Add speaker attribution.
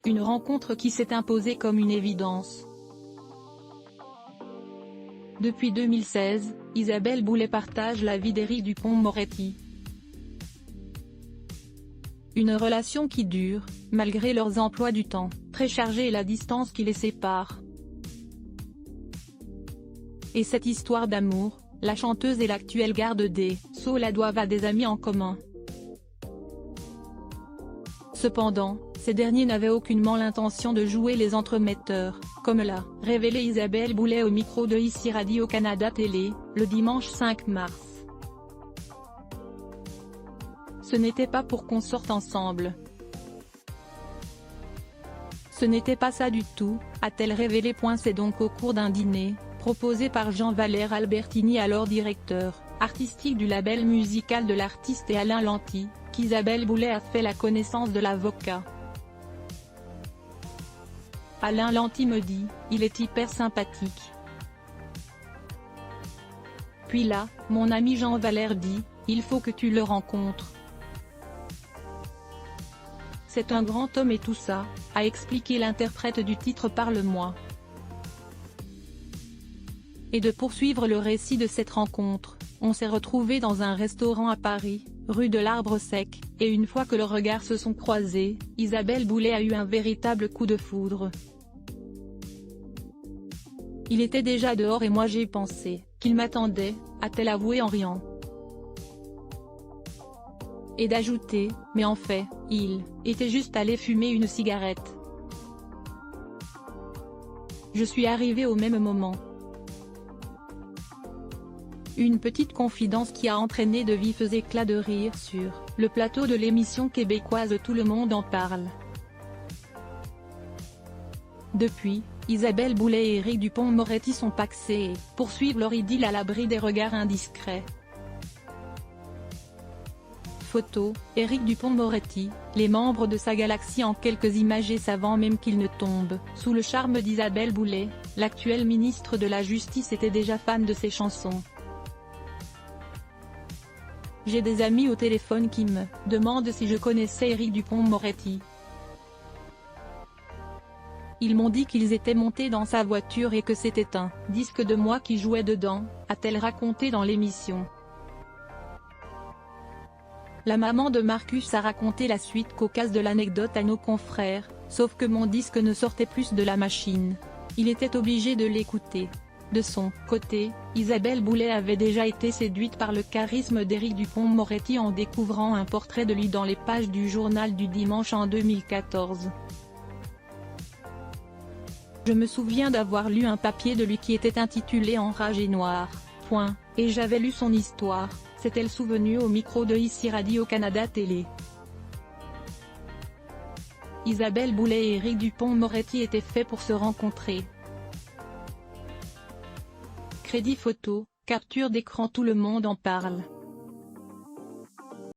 Speaker 1: Une rencontre qui s'est imposée comme une évidence. Depuis 2016, Isabelle Boulet partage la vie d'Éric Dupond-Moretti. Une relation qui dure, malgré leurs emplois du temps très chargés et la distance qui les sépare. Et cette histoire d'amour, la chanteuse et l'actuel garde des Sceaux la doivent à des amis en commun. Cependant, ces derniers n'avaient aucunement l'intention de jouer les entremetteurs, comme l'a révélé Isabelle Boulet au micro de ICI Radio-Canada Télé, le dimanche 5 mars. Ce n'était pas pour qu'on sorte ensemble. Ce n'était pas ça du tout, a-t-elle révélé. C'est donc au cours d'un dîner, proposé par Jean-Valère Albertini, alors directeur artistique du label musical de l'artiste, et Alain Lanty, qu'Isabelle Boulet a fait la connaissance de l'avocat. Alain Lanty me dit, il est hyper sympathique. Puis là, mon ami Jean-Valère dit, il faut que tu le rencontres. C'est un grand homme et tout ça, a expliqué l'interprète du titre Parle-moi. Et de poursuivre le récit de cette rencontre, on s'est retrouvés dans un restaurant à Paris, rue de l'Arbre Sec, et une fois que leurs regards se sont croisés, Isabelle Boulet a eu un véritable coup de foudre. Il était déjà dehors et moi j'ai pensé qu'il m'attendait, a-t-elle avoué en riant. Et d'ajouter, mais en fait, il était juste allé fumer une cigarette. Je suis arrivée au même moment. Une petite confidence qui a entraîné de vifs éclats de rire sur le plateau de l'émission québécoise Tout le monde en parle. Depuis, Isabelle Boulet et Éric Dupond-Moretti sont pacsés et poursuivent leur idylle à l'abri des regards indiscrets. Photo, Éric Dupond-Moretti, les membres de sa galaxie en quelques images et savant même qu'il ne tombe sous le charme d'Isabelle Boulet, l'actuel ministre de la Justice était déjà fan de ses chansons. J'ai des amis au téléphone qui me demandent si je connaissais Éric Dupond-Moretti. Ils m'ont dit qu'ils étaient montés dans sa voiture et que c'était un disque de moi qui jouait dedans, a-t-elle raconté dans l'émission. La maman de Marcus a raconté la suite cocasse de l'anecdote à nos confrères, sauf que mon disque ne sortait plus de la machine. Il était obligé de l'écouter. De son côté, Isabelle Boulet avait déjà été séduite par le charisme d'Éric Dupond-Moretti en découvrant un portrait de lui dans les pages du journal du dimanche en 2014. Je me souviens d'avoir lu un papier de lui qui était intitulé Enragé et noir. Et j'avais lu son histoire, s'est-elle souvenue au micro de ICI Radio-Canada Télé. Isabelle Boulet et Éric Dupond-Moretti étaient faits pour se rencontrer. Crédit photo, capture d'écran Tout le monde en parle.